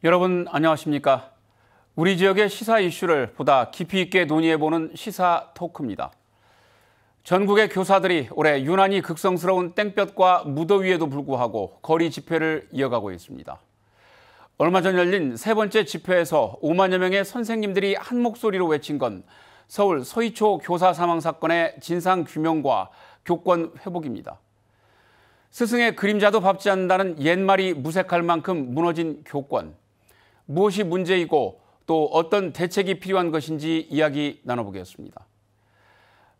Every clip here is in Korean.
여러분 안녕하십니까? 우리 지역의 시사 이슈를 보다 깊이 있게 논의해보는 시사 토크입니다. 전국의 교사들이 올해 유난히 극성스러운 땡볕과 무더위에도 불구하고 거리 집회를 이어가고 있습니다. 얼마 전 열린 세 번째 집회에서 5만여 명의 선생님들이 한 목소리로 외친 건 서울 서희초 교사 사망 사건의 진상규명과 교권 회복입니다. 스승의 그림자도 밟지 않는다는 옛말이 무색할 만큼 무너진 교권. 무엇이 문제이고 또 어떤 대책이 필요한 것인지 이야기 나눠보겠습니다.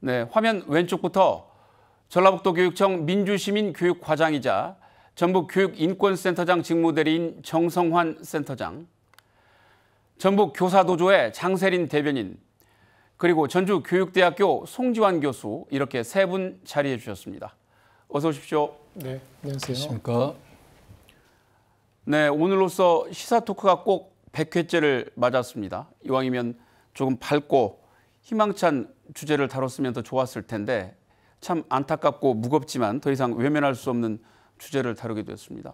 네, 화면 왼쪽부터 전라북도 교육청 민주시민교육과장이자 전북교육인권센터장 직무대리인 정성환 센터장, 전북교사도조의 장세린 대변인, 그리고 전주교육대학교 송지환 교수 이렇게 세 분 자리해 주셨습니다. 어서 오십시오. 네, 안녕하세요. 안녕하십니까. 네, 오늘로써 시사 토크가 꼭 100회째를 맞았습니다. 이왕이면 조금 밝고 희망찬 주제를 다뤘으면 더 좋았을 텐데 참 안타깝고 무겁지만 더 이상 외면할 수 없는 주제를 다루게 됐습니다.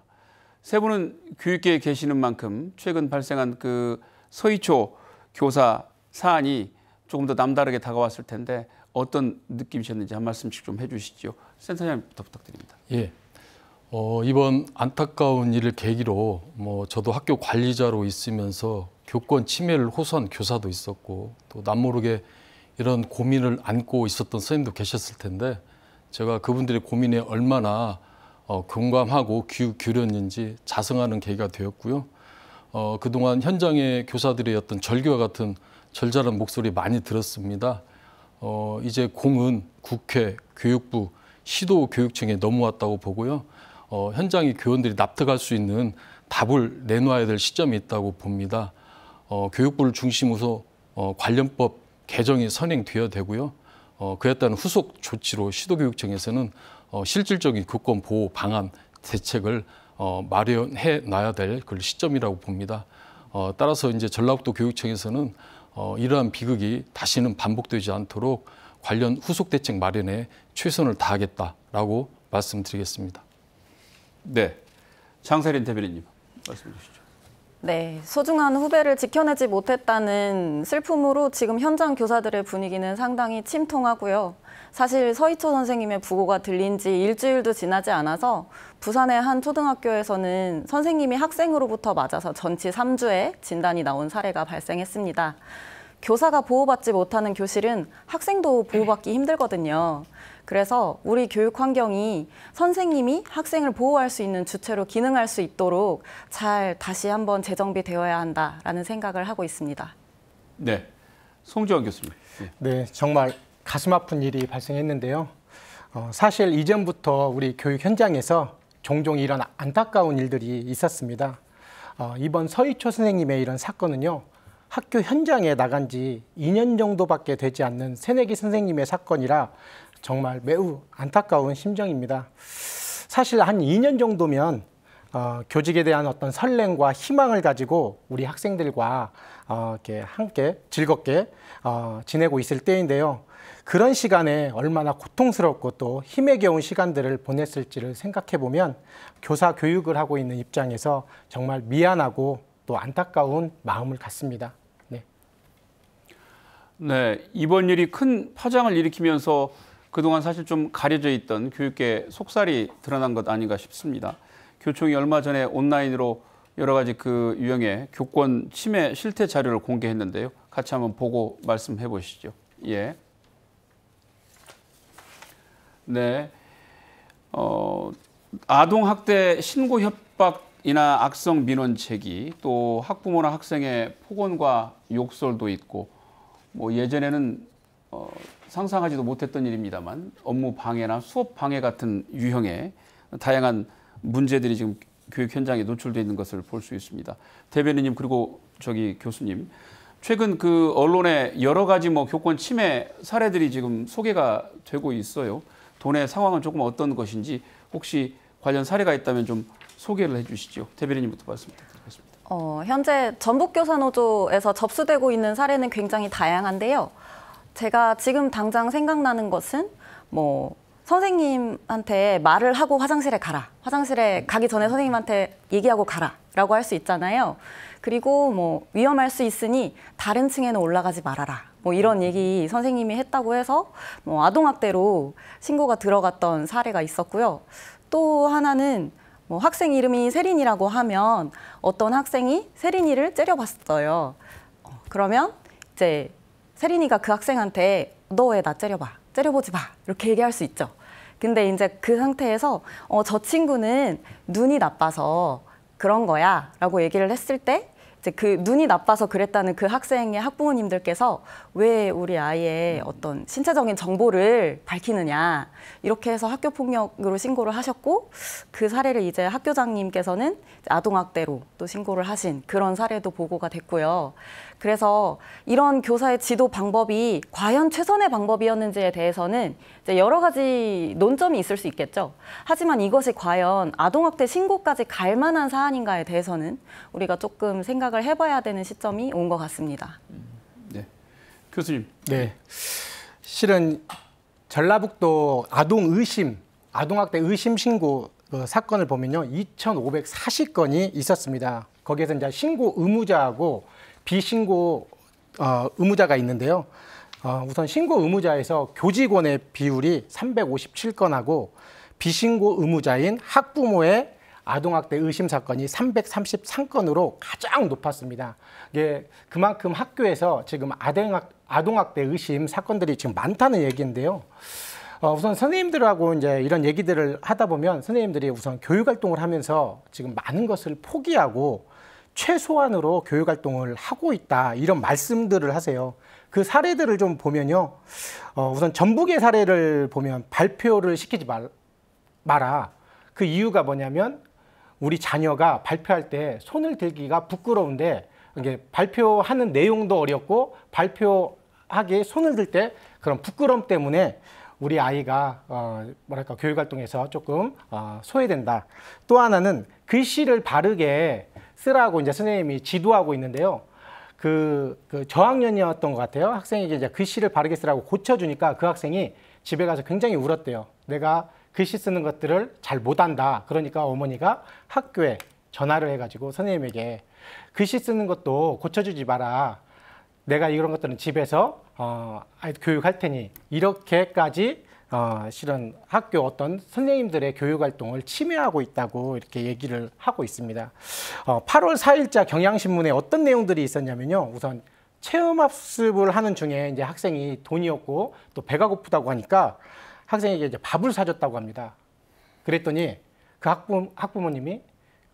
세 분은 교육계에 계시는 만큼 최근 발생한 그 서희초 교사 사안이 조금 더 남다르게 다가왔을 텐데 어떤 느낌이셨는지 한 말씀씩 좀 해주시죠. 센터장님부터 부탁드립니다. 예. 이번 안타까운 일을 계기로 저도 학교 관리자로 있으면서 교권 침해를 호소한 교사도 있었고 또 남모르게 이런 고민을 안고 있었던 선생님도 계셨을 텐데 제가 그분들의 고민에 얼마나 공감하고 귀 기울였는지 자성하는 계기가 되었고요. 그동안 현장의 교사들의 어떤 절규와 같은 절절한 목소리 많이 들었습니다. 이제 공은 국회, 교육부, 시도교육청에 넘어왔다고 보고요. 현장의 교원들이 납득할 수 있는 답을 내놓아야 될 시점이 있다고 봅니다. 교육부를 중심으로 관련법 개정이 선행되어야 되고요. 그에 따른 후속 조치로 시도교육청에서는 실질적인 교권 보호 방안 대책을 마련해 놔야 될 그 시점이라고 봅니다. 따라서 이제 전라북도 교육청에서는 이러한 비극이 다시는 반복되지 않도록 관련 후속 대책 마련에 최선을 다하겠다라고 말씀드리겠습니다. 네, 장세린 대변인님 말씀해 주시죠. 네, 소중한 후배를 지켜내지 못했다는 슬픔으로 지금 현장 교사들의 분위기는 상당히 침통하고요. 사실 서희초 선생님의 부고가 들린 지 일주일도 지나지 않아서 부산의 한 초등학교에서는 선생님이 학생으로부터 맞아서 전치 3주에 진단이 나온 사례가 발생했습니다. 교사가 보호받지 못하는 교실은 학생도 보호받기 힘들거든요. 그래서 우리 교육 환경이 선생님이 학생을 보호할 수 있는 주체로 기능할 수 있도록 잘 다시 한번 재정비되어야 한다라는 생각을 하고 있습니다. 네, 송지환 교수님. 네, 정말 가슴 아픈 일이 발생했는데요. 사실 이전부터 우리 교육 현장에서 종종 이런 안타까운 일들이 있었습니다. 이번 서희초 선생님의 이런 사건은요. 학교 현장에 나간 지 2년 정도밖에 되지 않는 새내기 선생님의 사건이라 정말 매우 안타까운 심정입니다. 사실 한 2년 정도면 교직에 대한 어떤 설렘과 희망을 가지고 우리 학생들과 이렇게 함께 즐겁게 지내고 있을 때인데요. 그런 시간에 얼마나 고통스럽고 또 힘에 겨운 시간들을 보냈을지를 생각해 보면 교사 교육을 하고 있는 입장에서 정말 미안하고 또 안타까운 마음을 갖습니다. 네. 네, 이번 일이 큰 파장을 일으키면서 그동안 사실 좀 가려져 있던 교육계 속살이 드러난 것 아닌가 싶습니다. 교총이 얼마 전에 온라인으로 여러 가지 그 유형의 교권 침해 실태 자료를 공개했는데요. 같이 한번 보고 말씀해 보시죠. 예. 네. 아동학대 신고 협박이나 악성 민원 제기, 또 학부모나 학생의 폭언과 욕설도 있고, 예전에는 상상하지도 못했던 일입니다만 업무 방해나 수업 방해 같은 유형의 다양한 문제들이 지금 교육 현장에 노출되어 있는 것을 볼 수 있습니다. 대변인님 그리고 교수님, 최근 그 언론에 여러 가지 교권 침해 사례들이 지금 소개가 되고 있어요. 도내 상황은 조금 어떤 것인지 혹시 관련 사례가 있다면 좀 소개를 해주시죠. 대변인님부터 말씀 부탁드리겠습니다. 현재 전북교사노조에서 접수되고 있는 사례는 굉장히 다양한데요. 제가 지금 당장 생각나는 것은 선생님한테 말을 하고 화장실에 가라. 화장실에 가기 전에 선생님한테 얘기하고 가라. 라고 할 수 있잖아요. 그리고 뭐 위험할 수 있으니 다른 층에는 올라가지 말아라. 뭐 이런 얘기 선생님이 했다고 해서 뭐 아동학대로 신고가 들어갔던 사례가 있었고요. 또 하나는 뭐 학생 이름이 세린이라고 하면 어떤 학생이 세린이를 째려봤어요. 그러면 이제 세린이가 그 학생한테 너 왜 나 째려봐? 째려보지 마. 이렇게 얘기할 수 있죠. 근데 이제 그 상태에서 저 친구는 눈이 나빠서 그런 거야 라고 얘기를 했을 때 이제 그 눈이 나빠서 그랬다는 그 학생의 학부모님들께서 왜 우리 아이의 어떤 신체적인 정보를 밝히느냐 이렇게 해서 학교폭력으로 신고를 하셨고 그 사례를 이제 학교장님께서는 아동학대로 또 신고를 하신 그런 사례도 보고가 됐고요. 그래서 이런 교사의 지도 방법이 과연 최선의 방법이었는지에 대해서는 이제 여러 가지 논점이 있을 수 있겠죠. 하지만 이것이 과연 아동학대 신고까지 갈 만한 사안인가에 대해서는 우리가 조금 생각을 해봐야 되는 시점이 온 것 같습니다. 네, 교수님. 네, 실은 전라북도 아동학대 의심 신고 사건을 보면요, 2,540건이 있었습니다. 거기에서 이제 신고 의무자하고 비신고 의무자가 있는데요. 우선 신고 의무자에서 교직원의 비율이 357건하고 비신고 의무자인 학부모의 아동학대 의심 사건이 333건으로 가장 높았습니다. 이게 그만큼 학교에서 지금 아동학대 의심 사건들이 지금 많다는 얘기인데요. 우선 선생님들하고 이제 이런 얘기들을 하다 보면 선생님들이 우선 교육활동을 하면서 지금 많은 것을 포기하고 최소한으로 교육활동을 하고 있다 이런 말씀들을 하세요. 그 사례들을 좀 보면요. 우선 전북의 사례를 보면 발표를 시키지 마라. 그 이유가 뭐냐면 우리 자녀가 발표할 때 손을 들기가 부끄러운데 이게 발표하는 내용도 어렵고 발표하기에 손을 들 때 그런 부끄러움 때문에 우리 아이가 교육활동에서 조금 소외된다. 또 하나는 글씨를 바르게 쓰라고 이제 선생님이 지도하고 있는데요. 그 저학년이었던 것 같아요. 학생에게 이제 글씨를 바르게 쓰라고 고쳐주니까 그 학생이 집에 가서 굉장히 울었대요. 내가 글씨 쓰는 것들을 잘 못한다. 그러니까 어머니가 학교에 전화를 해가지고 선생님에게 글씨 쓰는 것도 고쳐주지 마라. 내가 이런 것들은 집에서 교육할 테니 이렇게까지 실은 학교 어떤 선생님들의 교육활동을 침해하고 있다고 이렇게 얘기를 하고 있습니다. 8월 4일자 경향신문에 어떤 내용들이 있었냐면요. 우선 체험학습을 하는 중에 이제 학생이 돈이 없고 또 배가 고프다고 하니까 학생에게 이제 밥을 사줬다고 합니다. 그랬더니 그 학부모님이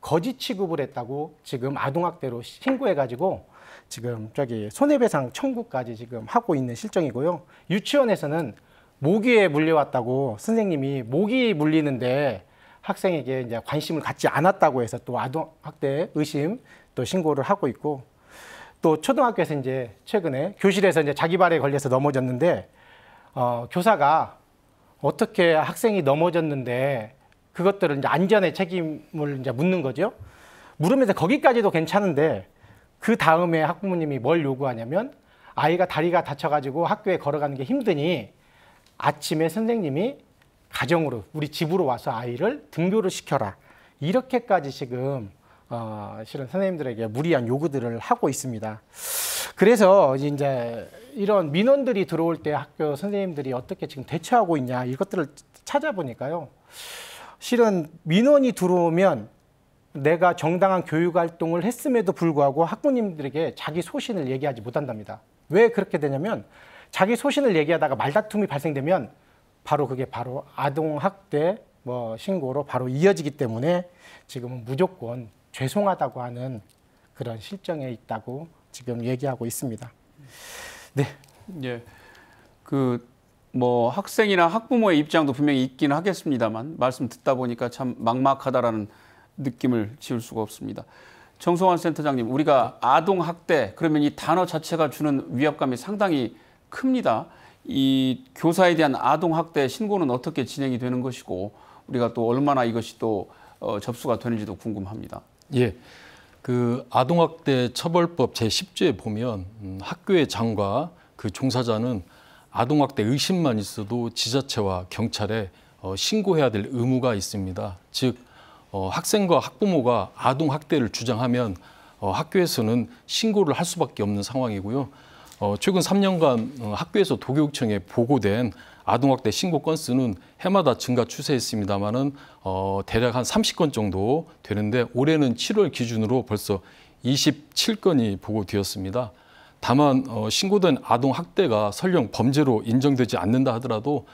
거짓 취급을 했다고 지금 아동학대로 신고해가지고 지금 손해배상 청구까지 지금 하고 있는 실정이고요. 유치원에서는 모기에 물려왔다고 선생님이 모기 물리는데 학생에게 이제 관심을 갖지 않았다고 해서 또 아동학대 의심 또 신고를 하고 있고, 또 초등학교에서 이제 최근에 교실에서 이제 자기 발에 걸려서 넘어졌는데 교사가 어떻게 학생이 넘어졌는데 그것들을 이제 안전의 책임을 이제 묻는 거죠. 물으면서 거기까지도 괜찮은데 그 다음에 학부모님이 뭘 요구하냐면 아이가 다리가 다쳐가지고 학교에 걸어가는 게 힘드니 아침에 선생님이 가정으로 우리 집으로 와서 아이를 등교를 시켜라. 이렇게까지 지금 실은 선생님들에게 무리한 요구들을 하고 있습니다. 그래서 이제 이런 민원들이 들어올 때 학교 선생님들이 어떻게 지금 대처하고 있냐 이것들을 찾아보니까요. 실은 민원이 들어오면 내가 정당한 교육활동을 했음에도 불구하고 학부모님들에게 자기 소신을 얘기하지 못한답니다. 왜 그렇게 되냐면 자기 소신을 얘기하다가 말다툼이 발생되면 그게 바로 아동학대 신고로 바로 이어지기 때문에 지금은 무조건 죄송하다고 하는 그런 실정에 있다고 지금 얘기하고 있습니다. 네. 예. 학생이나 학부모의 입장도 분명히 있긴 하겠습니다만 말씀 듣다 보니까 참 막막하다라는 느낌을 지울 수가 없습니다. 정성환 센터장님, 우리가 아동학대 그러면 이 단어 자체가 주는 위압감이 상당히 큽니다. 이 교사에 대한 아동학대 신고는 어떻게 진행이 되는 것이고 우리가 또 얼마나 이것이 또 접수가 되는지도 궁금합니다. 예, 그 아동학대 처벌법 제10조에 보면 학교의 장과 그 종사자는 아동학대 의심만 있어도 지자체와 경찰에 신고해야 될 의무가 있습니다. 즉 학생과 학부모가 아동학대를 주장하면 학교에서는 신고를 할 수밖에 없는 상황이고요. 최근 3년간 학교에서 도교육청에 보고된 아동학대 신고 건수는 해마다 증가 추세였습니다만은 대략 한 30건 정도 되는데 올해는 7월 기준으로 벌써 27건이 보고되었습니다. 다만 신고된 아동학대가 설령 범죄로 인정되지 않는다 하더라도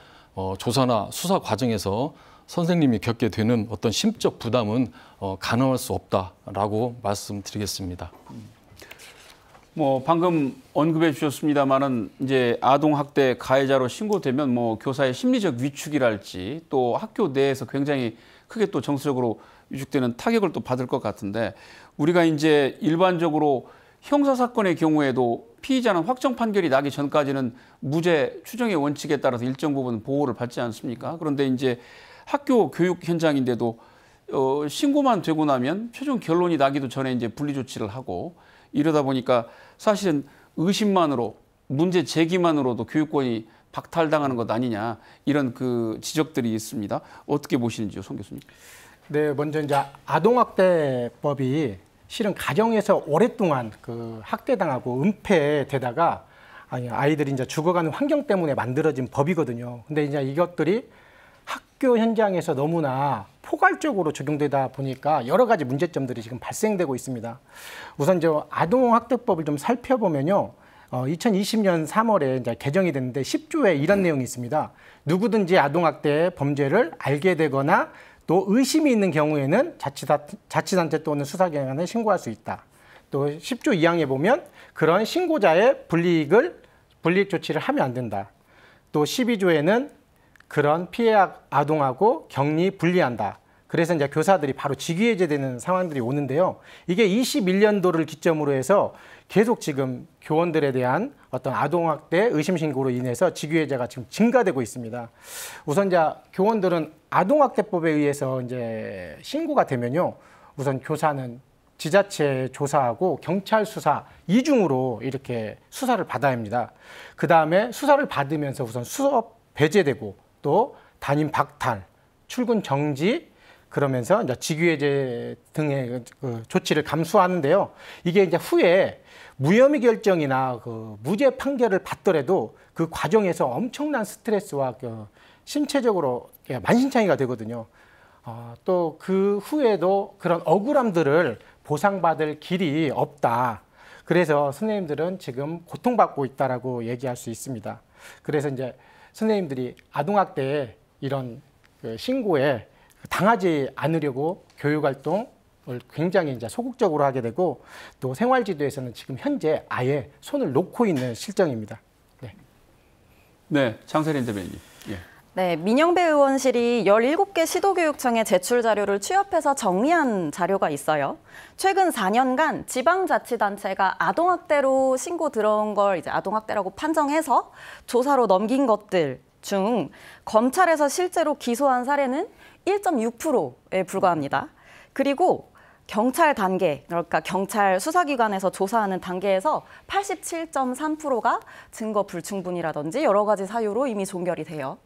조사나 수사 과정에서 선생님이 겪게 되는 어떤 심적 부담은 가능할 수 없다라고 말씀드리겠습니다. 뭐 방금 언급해 주셨습니다만은 이제 아동 학대 가해자로 신고되면 뭐 교사의 심리적 위축이랄지 또 학교 내에서 굉장히 크게 또 정서적으로 위축되는 타격을 또 받을 것 같은데 우리가 이제 일반적으로 형사 사건의 경우에도 피의자는 확정 판결이 나기 전까지는 무죄 추정의 원칙에 따라서 일정 부분 보호를 받지 않습니까? 그런데 이제 학교 교육 현장인데도 신고만 되고 나면 최종 결론이 나기도 전에 이제 분리 조치를 하고 이러다 보니까 사실은 의심만으로 문제 제기만으로도 교육권이 박탈당하는 것 아니냐 이런 그 지적들이 있습니다. 어떻게 보시는지요, 송 교수님? 네, 먼저 이제 아동학대법이 실은 가정에서 오랫동안 그 학대당하고 은폐되다가 아이들이 이제 죽어가는 환경 때문에 만들어진 법이거든요. 근데 이제 이것들이 학교 현장에서 너무나 포괄적으로 적용되다 보니까 여러 가지 문제점들이 지금 발생되고 있습니다. 우선 이제 아동학대법을 좀 살펴보면요. 2020년 3월에 이제 개정이 됐는데 10조에 이런 내용이 있습니다. 누구든지 아동학대 범죄를 알게 되거나 또 의심이 있는 경우에는 자치단체 또는 수사기관에 신고할 수 있다. 또 10조 2항에 보면 그런 신고자의 불이익 조치를 하면 안 된다. 또 12조에는 그런 피해 아동하고 격리 분리한다. 그래서 이제 교사들이 바로 직위해제되는 상황들이 오는데요. 이게 21년도를 기점으로 해서 계속 지금 교원들에 대한 어떤 아동학대 의심 신고로 인해서 직위해제가 지금 증가되고 있습니다. 우선 이제 교원들은 아동학대법에 의해서 이제 신고가 되면요. 우선 교사는 지자체 조사하고 경찰 수사 이중으로 이렇게 수사를 받아야 합니다. 그 다음에 수사를 받으면서 우선 수업 배제되고 또 담임 박탈, 출근 정지 그러면서 이제 직위해제 등의 그 조치를 감수하는데요. 이게 이제 후에 무혐의 결정이나 그 무죄 판결을 받더라도 그 과정에서 엄청난 스트레스와 그 신체적으로 만신창이가 되거든요. 또 그 후에도 그런 억울함들을 보상받을 길이 없다. 그래서 선생님들은 지금 고통받고 있다라고 얘기할 수 있습니다. 그래서 이제 선생님들이 아동학대 이런 그 신고에 당하지 않으려고 교육활동을 굉장히 이제 소극적으로 하게 되고 또 생활지도에서는 지금 현재 아예 손을 놓고 있는 실정입니다. 네, 네, 장세린 대변인. 예. 네, 민영배 의원실이 17개 시도교육청에 제출 자료를 취합해서 정리한 자료가 있어요. 최근 4년간 지방자치단체가 아동학대로 신고 들어온 걸 이제 아동학대라고 판정해서 조사로 넘긴 것들 중 검찰에서 실제로 기소한 사례는 1.6%에 불과합니다. 그리고 경찰 단계, 그러니까 경찰 수사기관에서 조사하는 단계에서 87.3%가 증거 불충분이라든지 여러 가지 사유로 이미 종결이 돼요.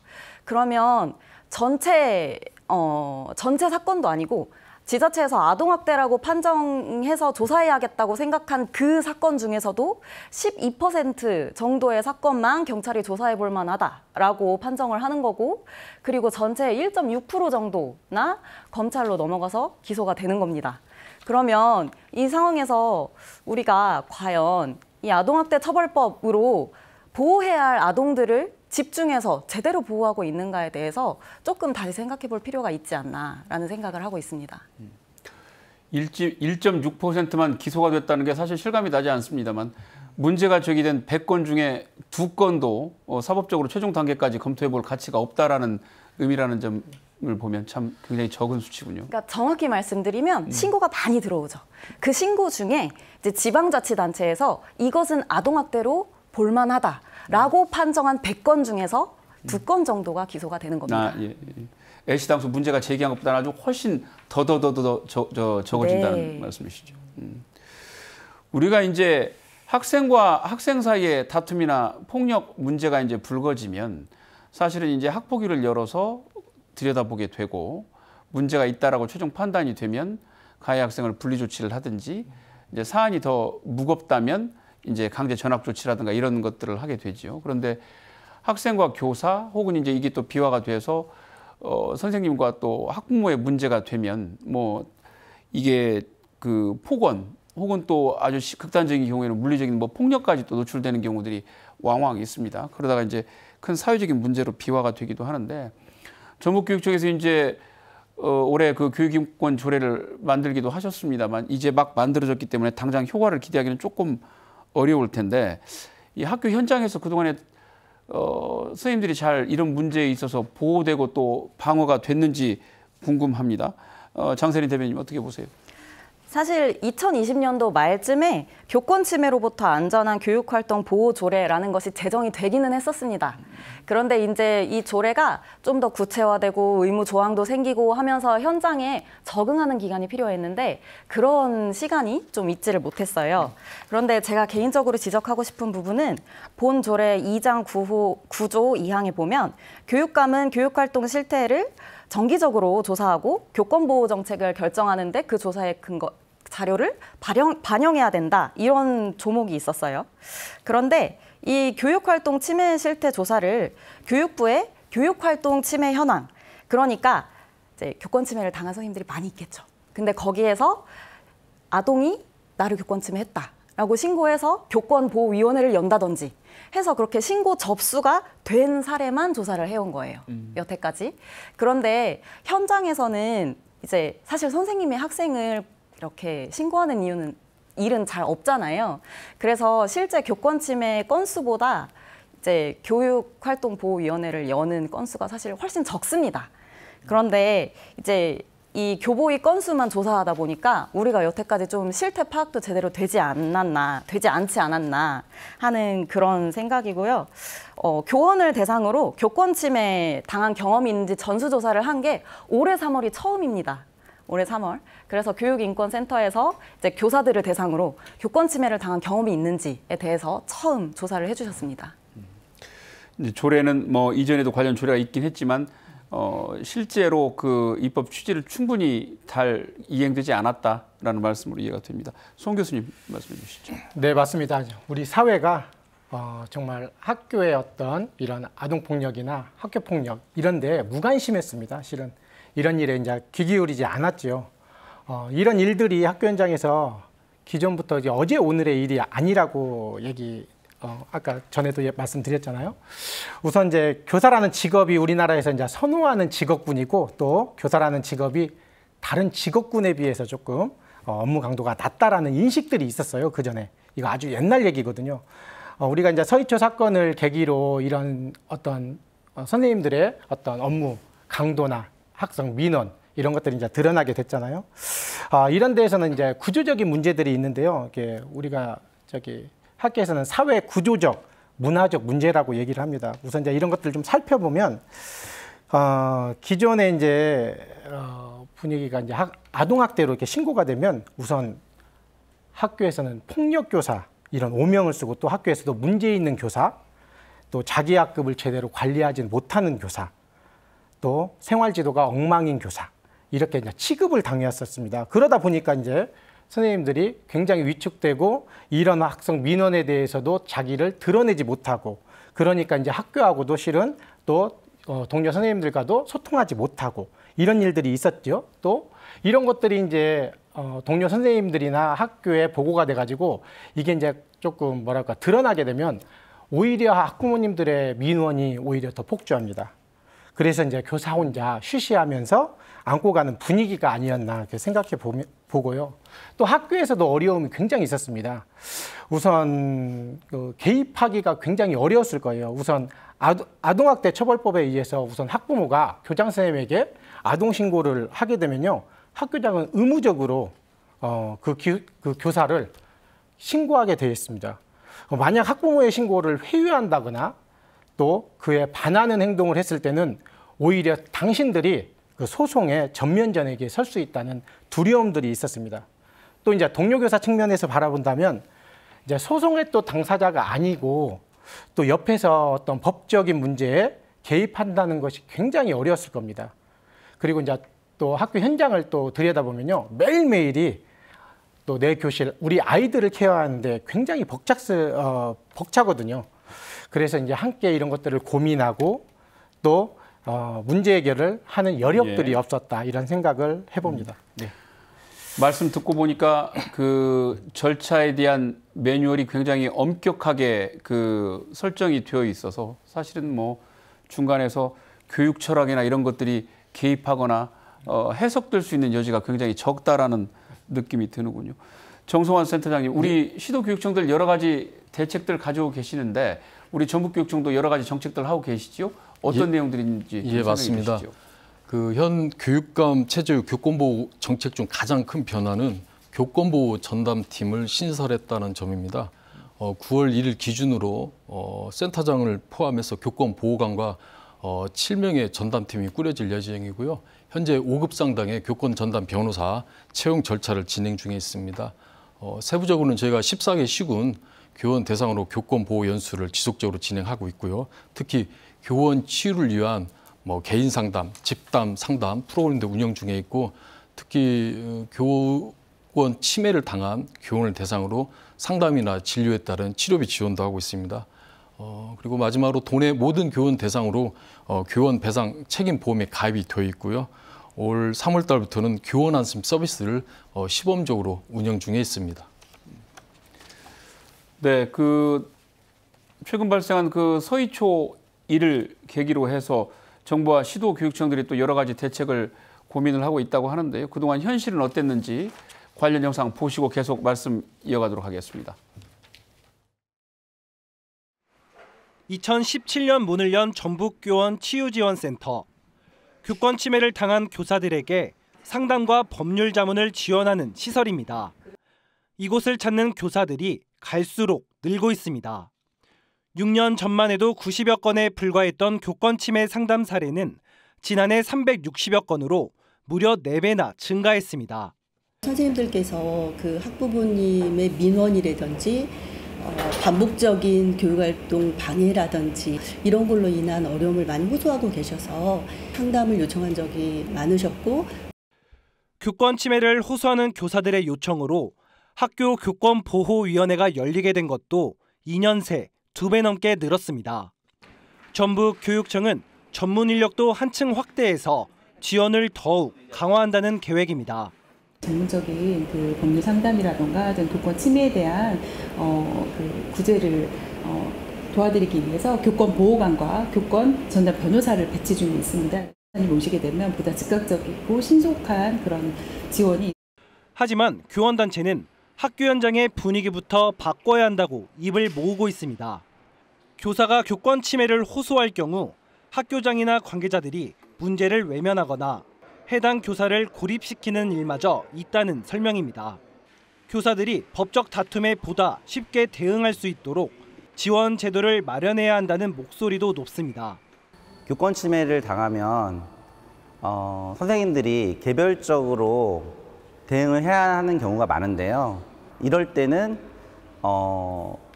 그러면 전체 사건도 아니고 지자체에서 아동학대라고 판정해서 조사해야겠다고 생각한 그 사건 중에서도 12% 정도의 사건만 경찰이 조사해 볼 만하다라고 판정을 하는 거고 그리고 전체의 1.6% 정도나 검찰로 넘어가서 기소가 되는 겁니다. 그러면 이 상황에서 우리가 과연 이 아동학대 처벌법으로 보호해야 할 아동들을 집중해서 제대로 보호하고 있는가에 대해서 조금 다시 생각해 볼 필요가 있지 않나라는 생각을 하고 있습니다. 1.6%만 기소가 됐다는 게 사실 실감이 나지 않습니다만 문제가 제기된 100건 중에 2건도 사법적으로 최종 단계까지 검토해 볼 가치가 없다라는 의미라는 점을 보면 참 굉장히 적은 수치군요. 그러니까 정확히 말씀드리면 신고가 많이 들어오죠. 그 신고 중에 이제 지방자치단체에서 이것은 아동학대로 볼만하다라고 판정한 100건 중에서 2건 정도가 기소가 되는 겁니다. 예. 애시당초 문제가 제기한 것보다는 아주 훨씬 더 적어진다는 네. 말씀이시죠. 우리가 이제 학생과 학생 사이의 다툼이나 폭력 문제가 이제 불거지면 사실은 이제 학폭위를 열어서 들여다보게 되고 문제가 있다라고 최종 판단이 되면 가해 학생을 분리 조치를 하든지 이제 사안이 더 무겁다면 이제 강제 전학 조치라든가 이런 것들을 하게 되지요. 그런데 학생과 교사 혹은 이제 이게 또 비화가 돼서 선생님과 또 학부모의 문제가 되면 뭐 이게 그 폭언 혹은 또 아주 극단적인 경우에는 물리적인 뭐 폭력까지 또 노출되는 경우들이 왕왕 있습니다. 그러다가 이제 큰 사회적인 문제로 비화가 되기도 하는데 전북교육청에서 이제 올해 그 교육인권 조례를 만들기도 하셨습니다만 이제 막 만들어졌기 때문에 당장 효과를 기대하기는 조금 어려울 텐데 이 학교 현장에서 그동안에 선생님들이 잘 이런 문제에 있어서 보호되고 또 방어가 됐는지 궁금합니다. 장세린 대변인 어떻게 보세요? 사실 2020년도 말쯤에 교권 침해로부터 안전한 교육활동 보호 조례라는 것이 제정이 되기는 했었습니다. 그런데 이제 이 조례가 좀 더 구체화되고 의무 조항도 생기고 하면서 현장에 적응하는 기간이 필요했는데 그런 시간이 좀 있지를 못했어요. 그런데 제가 개인적으로 지적하고 싶은 부분은 본 조례 2장 9조 2항에 보면 교육감은 교육활동 실태를 정기적으로 조사하고 교권보호 정책을 결정하는데 그 조사의 자료를 반영해야 된다. 이런 조목이 있었어요. 그런데 이 교육활동 침해 실태 조사를 교육부의 교육활동 침해 현황, 그러니까 이제 교권 침해를 당한 선생님들이 많이 있겠죠. 근데 거기에서 아동이 나를 교권 침해했다라고 신고해서 교권보호위원회를 연다든지 해서 그렇게 신고 접수가 된 사례만 조사를 해온 거예요. 여태까지. 그런데 현장에서는 이제 사실 선생님이 학생을 이렇게 신고하는 일은 잘 없잖아요. 그래서 실제 교권 침해 건수보다 이제 교육활동보호위원회를 여는 건수가 사실 훨씬 적습니다. 그런데 이제 이 교보위 건수만 조사하다 보니까 우리가 여태까지 좀 실태 파악도 제대로 되지 않지 않았나 하는 그런 생각이고요. 교원을 대상으로 교권 침해 당한 경험이 있는지 전수조사를 한 게 올해 3월이 처음입니다. 올해 3월. 그래서 교육인권센터에서 이제 교사들을 대상으로 교권 침해를 당한 경험이 있는지에 대해서 처음 조사를 해주셨습니다. 조례는 뭐 이전에도 관련 조례가 있긴 했지만 실제로 그 입법 취지를 충분히 잘 이행되지 않았다라는 말씀으로 이해가 됩니다. 송 교수님 말씀해 주시죠. 네, 맞습니다. 우리 사회가 정말 학교의 어떤 이런 아동폭력이나 학교폭력 이런 데 무관심했습니다. 실은 이런 일에 이제 귀 기울이지 않았죠. 이런 일들이 학교 현장에서 기존부터 이제 어제 오늘의 일이 아니라고 아까 전에도 말씀드렸잖아요. 우선 이제 교사라는 직업이 우리나라에서 이제 선호하는 직업군이고 또 교사라는 직업이 다른 직업군에 비해서 조금 업무 강도가 낮다라는 인식들이 있었어요. 그 전에 이거 아주 옛날 얘기거든요. 우리가 이제 서희초 사건을 계기로 이런 어떤 선생님들의 어떤 업무 강도나 학생 민원 이런 것들이 이제 드러나게 됐잖아요. 이런 데에서는 이제 구조적인 문제들이 있는데요. 이게 우리가 학교에서는 사회 구조적, 문화적 문제라고 얘기를 합니다. 우선 이제 이런 것들을 좀 살펴보면 기존에 이제 분위기가 이제 아동학대로 이렇게 신고가 되면 우선 학교에서는 폭력 교사 이런 오명을 쓰고 또 학교에서도 문제 있는 교사, 또 자기 학급을 제대로 관리하지 못하는 교사, 또 생활지도가 엉망인 교사 이렇게 이제 취급을 당했었습니다. 그러다 보니까 이제 선생님들이 굉장히 위축되고 이런 학생 민원에 대해서도 자기를 드러내지 못하고 그러니까 이제 학교하고도 실은 또 동료 선생님들과도 소통하지 못하고 이런 일들이 있었죠. 또 이런 것들이 이제 동료 선생님들이나 학교에 보고가 돼가지고 이게 이제 조금 뭐랄까 드러나게 되면 오히려 학부모님들의 민원이 오히려 더 폭주합니다. 그래서 이제 교사 혼자 쉬쉬하면서 안고 가는 분위기가 아니었나 이렇게 생각해 보고요. 또 학교에서도 어려움이 굉장히 있었습니다. 우선 개입하기가 굉장히 어려웠을 거예요. 우선 아동학대 처벌법에 의해서 우선 학부모가 교장 선생님에게 아동 신고를 하게 되면요, 학교장은 의무적으로 그 교사를 신고하게 되어 있습니다. 만약 학부모의 신고를 회유한다거나 또 그에 반하는 행동을 했을 때는 오히려 당신들이 그 소송의 전면전에게 설 수 있다는 두려움들이 있었습니다. 또 이제 동료 교사 측면에서 바라본다면 이제 소송의 또 당사자가 아니고 또 옆에서 어떤 법적인 문제에 개입한다는 것이 굉장히 어려웠을 겁니다. 그리고 이제 또 학교 현장을 또 들여다보면요, 매일매일이 또 내 교실, 우리 아이들을 케어하는데 굉장히 벅차거든요. 그래서 이제 함께 이런 것들을 고민하고 또 문제 해결을 하는 여력들이 예. 없었다 이런 생각을 해봅니다. 네. 말씀 듣고 보니까 그 절차에 대한 매뉴얼이 굉장히 엄격하게 그 설정이 되어 있어서 사실은 뭐 중간에서 교육 철학이나 이런 것들이 개입하거나 해석될 수 있는 여지가 굉장히 적다라는 느낌이 드는군요. 정성환 센터장님, 우리 시도교육청들 여러 가지 대책들 가지고 계시는데 우리 전북교육청도 여러 가지 정책들 하고 계시죠? 어떤 내용들인지 예, 맞습니다. 그 현 교육감 체제 교권보호 정책 중 가장 큰 변화는 교권보호 전담팀을 신설했다는 점입니다. 9월 1일 기준으로 센터장을 포함해서 교권보호관과 7명의 전담팀이 꾸려질 예정이고요. 현재 5급 상당의 교권 전담 변호사 채용 절차를 진행 중에 있습니다. 세부적으로는 저희가 14개 시군 교원 대상으로 교권 보호 연수를 지속적으로 진행하고 있고요. 특히 교원 치유를 위한 개인 상담, 집단 상담 프로그램도 운영 중에 있고, 특히 교원 침해를 당한 교원을 대상으로 상담이나 진료에 따른 치료비 지원도 하고 있습니다. 그리고 마지막으로 도내 모든 교원 대상으로 교원 배상 책임 보험에 가입이 되어 있고요. 올 3월 달부터는 교원 안심 서비스를 시범적으로 운영 중에 있습니다. 네, 그 최근 발생한 그 서희초 일을 계기로 해서 정부와 시도교육청들이 또 여러 가지 대책을 고민을 하고 있다고 하는데요. 그동안 현실은 어땠는지 관련 영상 보시고 계속 말씀 이어가도록 하겠습니다. 2017년 문을 연 전북교원 치유지원센터. 교권 침해를 당한 교사들에게 상담과 법률 자문을 지원하는 시설입니다. 이곳을 찾는 교사들이 갈수록 늘고 있습니다. 6년 전만 해도 90여 건에 불과했던 교권 침해 상담 사례는 지난해 360여 건으로 무려 4배나 증가했습니다. 선생님들께서 그 학부모님의 민원이라든지 반복적인 교육활동 방해라든지 이런 걸로 인한 어려움을 많이 호소하고 계셔서 상담을 요청한 적이 많으셨고, 교권 침해를 호소하는 교사들의 요청으로 학교 교권보호위원회가 열리게 된 것도 2년 새 2배 넘게 늘었습니다. 전북교육청은 전문 인력도 한층 확대해서 지원을 더욱 강화한다는 계획입니다. 전문적인 그 법률 상담이라던가 교권 침해에 대한 그 구제를 도와드리기 위해서 교권 보호관과 교권 전담 변호사를 배치 중에 있습니다. 오시게 되면 보다 즉각적이고 신속한 그런 지원이. 하지만 교원단체는 학교 현장의 분위기부터 바꿔야 한다고 입을 모으고 있습니다. 교사가 교권 침해를 호소할 경우 학교장이나 관계자들이 문제를 외면하거나 해당 교사를 고립시키는 일마저 있다는 설명입니다. 교사들이 법적 다툼에 보다 쉽게 대응할 수 있도록 지원 제도를 마련해야 한다는 목소리도 높습니다. 교권 침해를 당하면 선생님들이 개별적으로 대응을 해야 하는 경우가 많은데요. 이럴 때는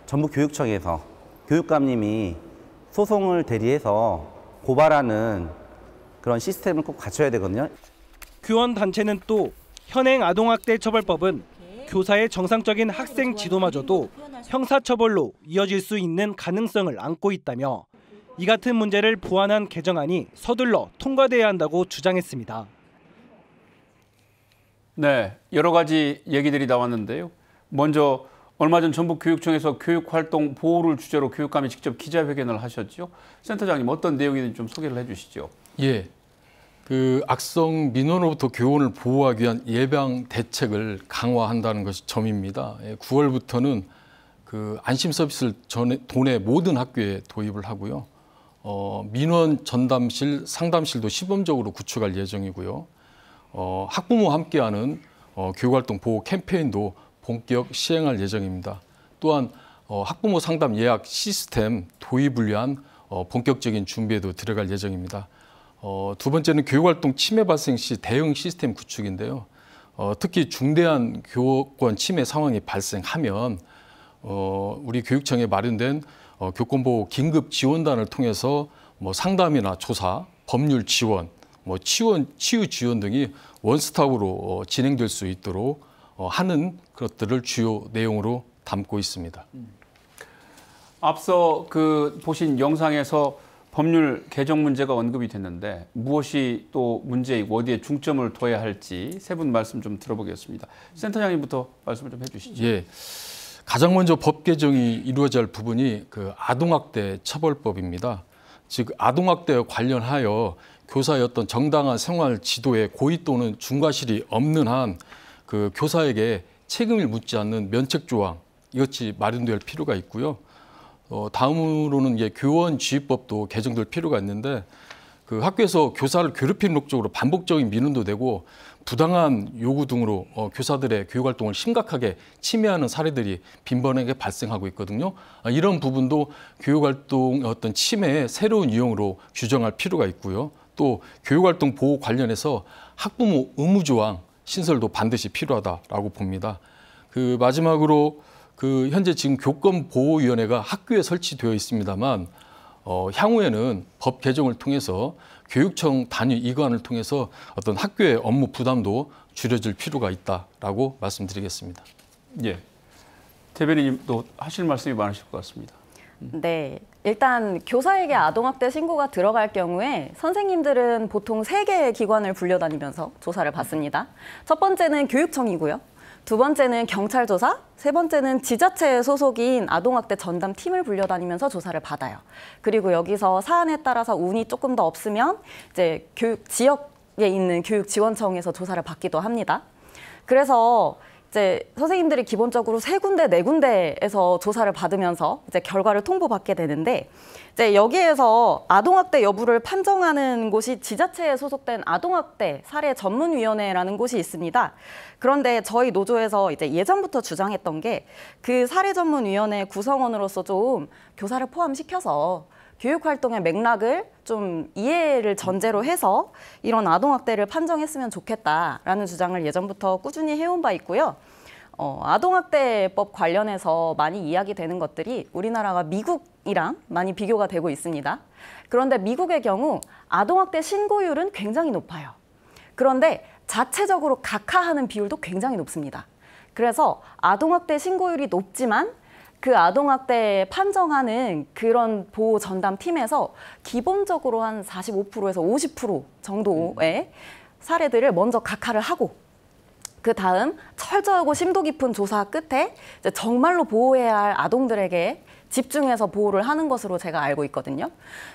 전북교육청에서 교육감님이 소송을 대리해서 고발하는 그런 시스템을 꼭 갖춰야 되거든요. 교원단체는 또 현행 아동학대처벌법은 교사의 정상적인 학생 지도마저도 형사처벌로 이어질 수 있는 가능성을 안고 있다며 이 같은 문제를 보완한 개정안이 서둘러 통과돼야 한다고 주장했습니다. 네, 여러 가지 얘기들이 나왔는데요. 먼저 얼마 전 전북교육청에서 교육활동 보호를 주제로 교육감이 직접 기자회견을 하셨죠. 센터장님, 어떤 내용이든지 좀 소개를 해주시죠. 예, 그 악성 민원으로부터 교원을 보호하기 위한 예방 대책을 강화한다는 것이 점입니다. 9월부터는 그 안심 서비스를 도내 모든 학교에 도입을 하고요. 민원 전담실, 상담실도 시범적으로 구축할 예정이고요. 학부모와 함께하는 교육활동 보호 캠페인도 본격 시행할 예정입니다. 또한 학부모 상담 예약 시스템 도입을 위한 본격적인 준비에도 들어갈 예정입니다. 두 번째는 교육활동 침해 발생 시 대응 시스템 구축인데요. 특히 중대한 교권 침해 상황이 발생하면 우리 교육청에 마련된 교권보호 긴급 지원단을 통해서 상담이나 조사, 법률 지원, 치유 지원 등이 원스톱으로 진행될 수 있도록 하는 것들을 주요 내용으로 담고 있습니다. 앞서 보신 영상에서 법률 개정 문제가 언급이 됐는데 무엇이 또 문제이고 어디에 중점을 둬야 할지 세 분 말씀 좀 들어보겠습니다. 센터장님부터 말씀을 좀 해주시죠. 예, 가장 먼저 법 개정이 이루어져야 할 부분이 아동학대 처벌법입니다. 즉 아동학대와 관련하여 교사의 어떤 정당한 생활 지도에 고의 또는 중과실이 없는 한 교사에게 책임을 묻지 않는 면책 조항 이것이 마련될 필요가 있고요. 다음으로는 교원지휘법도 개정될 필요가 있는데 학교에서 교사를 괴롭히는 목적으로 반복적인 민원도 되고 부당한 요구 등으로 교사들의 교육활동을 심각하게 침해하는 사례들이 빈번하게 발생하고 있거든요. 이런 부분도 교육활동 어떤 침해의 새로운 유형으로 규정할 필요가 있고요. 또 교육활동 보호 관련해서 학부모 의무조항 신설도 반드시 필요하다라고 봅니다. 마지막으로 현재 지금 교권보호위원회가 학교에 설치되어 있습니다만 향후에는 법 개정을 통해서 교육청 단위 이관을 통해서 어떤 학교의 업무 부담도 줄여질 필요가 있다라고 말씀드리겠습니다. 예, 대변인님도 하실 말씀이 많으실 것 같습니다. 네, 일단 교사에게 아동학대 신고가 들어갈 경우에 선생님들은 보통 3개의 기관을 불려다니면서 조사를 받습니다. 첫 번째는 교육청이고요. 두 번째는 경찰 조사, 세 번째는 지자체 소속인 아동학대 전담팀을 불려다니면서 조사를 받아요. 그리고 여기서 사안에 따라서 운이 조금 더 없으면 이제 지역에 있는 교육지원청에서 조사를 받기도 합니다. 그래서 이제 선생님들이 기본적으로 3군데, 4군데에서 조사를 받으면서 이제 결과를 통보받게 되는데 이제 여기에서 아동학대 여부를 판정하는 곳이 지자체에 소속된 아동학대 사례 전문위원회라는 곳이 있습니다. 그런데 저희 노조에서 이제 예전부터 주장했던 게 그 사례 전문위원회 구성원으로서 좀 교사를 포함시켜서 교육활동의 맥락을 좀 이해를 전제로 해서 이런 아동학대를 판정했으면 좋겠다라는 주장을 예전부터 꾸준히 해온 바 있고요. 아동학대법 관련해서 많이 이야기되는 것들이 우리나라가 미국이랑 많이 비교가 되고 있습니다. 그런데 미국의 경우 아동학대 신고율은 굉장히 높아요. 그런데 자체적으로 각하하는 비율도 굉장히 높습니다. 그래서 아동학대 신고율이 높지만 그 아동학대 판정하는 그런 보호 전담팀에서 기본적으로 한 45%에서 50% 정도의 사례들을 먼저 각하를 하고 그 다음 철저하고 심도 깊은 조사 끝에 이제 정말로 보호해야 할 아동들에게 집중해서 보호를 하는 것으로 제가 알고 있거든요.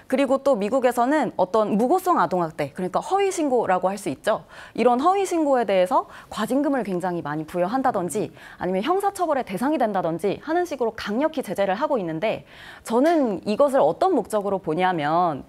그리고 또 미국에서는 어떤 무고성 아동학대, 그러니까 허위신고라고 할 수 있죠. 이런 허위신고에 대해서 과징금을 굉장히 많이 부여한다든지 아니면 형사처벌의 대상이 된다든지 하는 식으로 강력히 제재를 하고 있는데 저는 이것을 어떤 목적으로 보냐면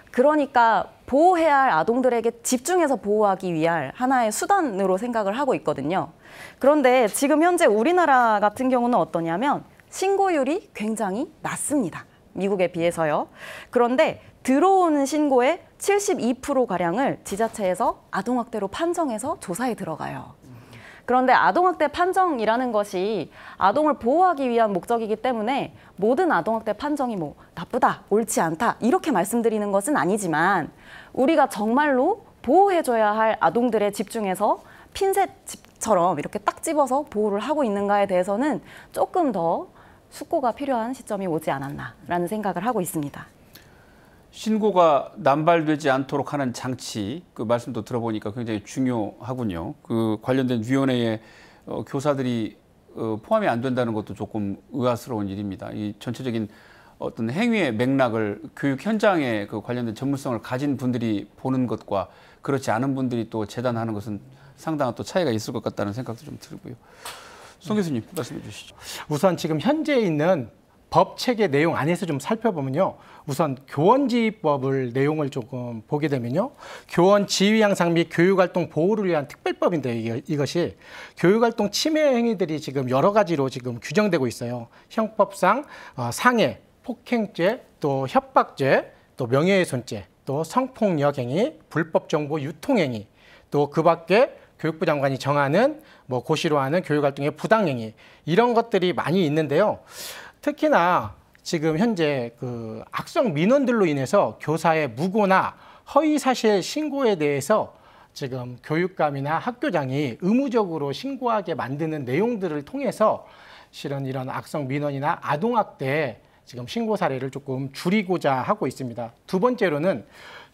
그러니까 보호해야 할 아동들에게 집중해서 보호하기 위한 하나의 수단으로 생각을 하고 있거든요. 그런데 지금 현재 우리나라 같은 경우는 어떠냐면 신고율이 굉장히 낮습니다. 미국에 비해서요. 그런데 들어오는 신고의 72%가량을 지자체에서 아동학대로 판정해서 조사에 들어가요. 그런데 아동학대 판정이라는 것이 아동을 보호하기 위한 목적이기 때문에 모든 아동학대 판정이 뭐 나쁘다, 옳지 않다 이렇게 말씀드리는 것은 아니지만 우리가 정말로 보호해줘야 할 아동들에 집중해서 핀셋처럼 이렇게 딱 집어서 보호를 하고 있는가에 대해서는 조금 더 숙고가 필요한 시점이 오지 않았나라는 생각을 하고 있습니다. 신고가 남발되지 않도록 하는 장치, 그 말씀도 들어보니까 굉장히 중요하군요. 그 관련된 위원회에 교사들이 포함이 안 된다는 것도 조금 의아스러운 일입니다. 이 전체적인 어떤 행위의 맥락을 교육 현장에 그 관련된 전문성을 가진 분들이 보는 것과 그렇지 않은 분들이 또 재단하는 것은 상당한 또 차이가 있을 것 같다는 생각도 좀 들고요. 송 교수님 말씀해 주시죠. 우선 지금 현재 있는 법 체계 내용 안에서 좀 살펴보면요. 우선 교원지휘법을 내용을 조금 보게 되면요. 교원 지휘 향상 및 교육활동 보호를 위한 특별법인데 이것이 교육활동 침해 행위들이 지금 여러 가지로 지금 규정되고 있어요. 형법상 상해, 폭행죄, 또 협박죄, 또 명예훼손죄, 또 성폭력행위, 불법정보 유통행위, 또 그 밖에 교육부 장관이 정하는 뭐 고시로 하는 교육활동의 부당행위 이런 것들이 많이 있는데요. 특히나 지금 현재 그 악성 민원들로 인해서 교사의 무고나 허위 사실 신고에 대해서 지금 교육감이나 학교장이 의무적으로 신고하게 만드는 내용들을 통해서 실은 이런 악성 민원이나 아동학대 지금 신고 사례를 조금 줄이고자 하고 있습니다. 두 번째로는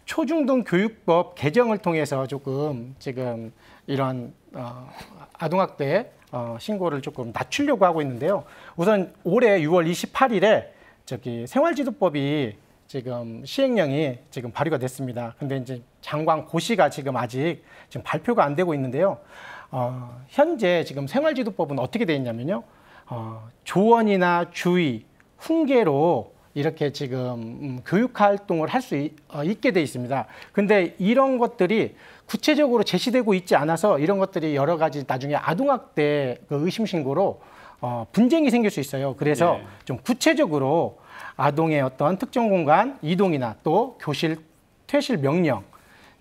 초중등 교육법 개정을 통해서 조금 지금 이런 아동학대 신고를 조금 낮추려고 하고 있는데요. 우선 올해 6월 28일에 생활지도법이 지금 시행령이 지금 발의가 됐습니다. 근데 이제 장관 고시가 지금 아직 지금 발표가 안 되고 있는데요. 현재 지금 생활지도법은 어떻게 되어 있냐면요. 조언이나 주의, 훈계로 이렇게 지금 교육 활동을 할 수 있게 돼 있습니다. 근데 이런 것들이 구체적으로 제시되고 있지 않아서 이런 것들이 여러 가지 나중에 아동학대 의심 신고로 분쟁이 생길 수 있어요. 그래서 좀 구체적으로 아동의 어떤 특정 공간 이동이나 또 교실 퇴실 명령,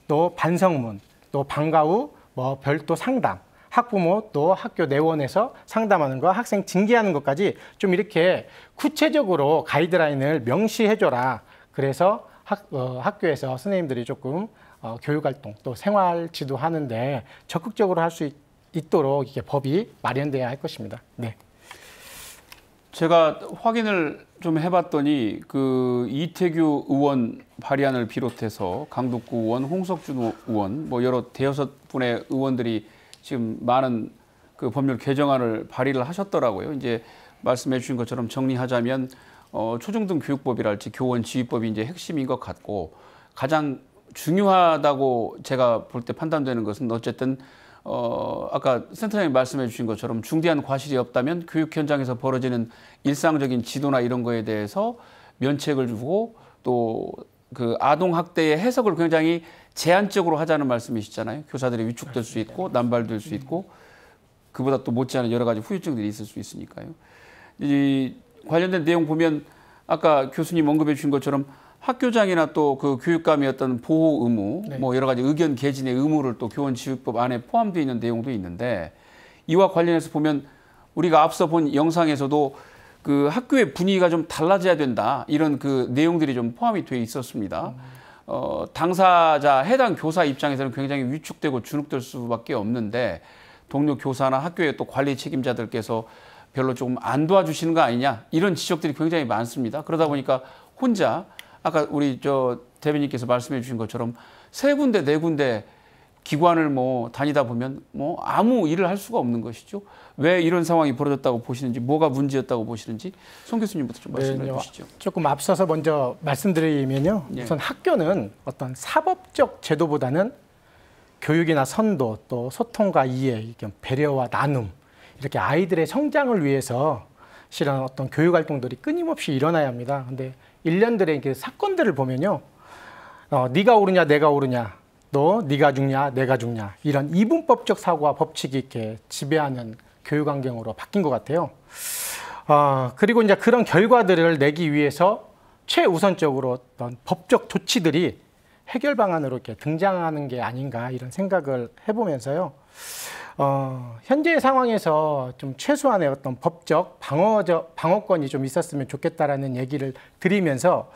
또 반성문, 또 방과 후 뭐 별도 상담, 학부모 또 학교 내원에서 상담하는 거, 학생 징계하는 것까지 좀 이렇게 구체적으로 가이드라인을 명시해줘라. 그래서 학교에서 선생님들이 조금 교육활동 또 생활지도 하는데 적극적으로 할 수 있도록 이게 법이 마련돼야 할 것입니다. 네. 제가 확인을 좀 해봤더니 그 이태규 의원 발의안을 비롯해서 강덕구 의원, 홍석준 의원, 뭐 여러 대여섯 분의 의원들이 지금 많은 그 법률 개정안을 발의를 하셨더라고요. 이제 말씀해 주신 것처럼 정리하자면 초중등 교육법이랄지 교원 지휘법이 이제 핵심인 것 같고 가장 중요하다고 제가 볼 때 판단되는 것은 어쨌든 아까 센터장님 말씀해 주신 것처럼 중대한 과실이 없다면 교육 현장에서 벌어지는 일상적인 지도나 이런 거에 대해서 면책을 주고 또 그 아동 학대의 해석을 굉장히 제한적으로 하자는 말씀이시잖아요. 교사들이 위축될 수 있고 남발될 수 있고 그보다 또 못지않은 여러 가지 후유증들이 있을 수 있으니까요. 이 관련된 내용 보면 아까 교수님 언급해 주신 것처럼 학교장이나 또 그 교육감의 어떤 보호 의무, 뭐 여러 가지 의견 개진의 의무를 또 교원지휘법 안에 포함되어 있는 내용도 있는데 이와 관련해서 보면 우리가 앞서 본 영상에서도 그 학교의 분위기가 좀 달라져야 된다 이런 그 내용들이 좀 포함이 되어 있었습니다. 당사자 해당 교사 입장에서는 굉장히 위축되고 주눅들 수밖에 없는데 동료 교사나 학교의 또 관리 책임자들께서 별로 조금 안 도와주시는 거 아니냐 이런 지적들이 굉장히 많습니다. 그러다 보니까 혼자 아까 우리 대변인께서 말씀해 주신 것처럼 세 군데, 네 군데 기관을 뭐 다니다 보면 뭐 아무 일을 할 수가 없는 것이죠. 왜 이런 상황이 벌어졌다고 보시는지, 뭐가 문제였다고 보시는지 송 교수님부터 좀 말씀해 주시죠. 조금 앞서서 먼저 말씀드리면요. 우선 학교는 어떤 사법적 제도보다는 교육이나 선도, 또 소통과 이해, 배려와 나눔 이렇게 아이들의 성장을 위해서 실은 어떤 교육 활동들이 끊임없이 일어나야 합니다. 근데 일련들의 그 사건들을 보면요. 네가 옳으냐 내가 옳으냐 또 네가 죽냐 내가 죽냐 이런 이분법적 사고와 법칙이 이렇게 지배하는 교육 환경으로 바뀐 것 같아요. 그리고 이제 그런 결과들을 내기 위해서 최우선적으로 어떤 법적 조치들이 해결 방안으로 이렇게 등장하는 게 아닌가 이런 생각을 해보면서요. 현재 상황에서 좀 최소한의 어떤 법적 방어권이 좀 있었으면 좋겠다라는 얘기를 드리면서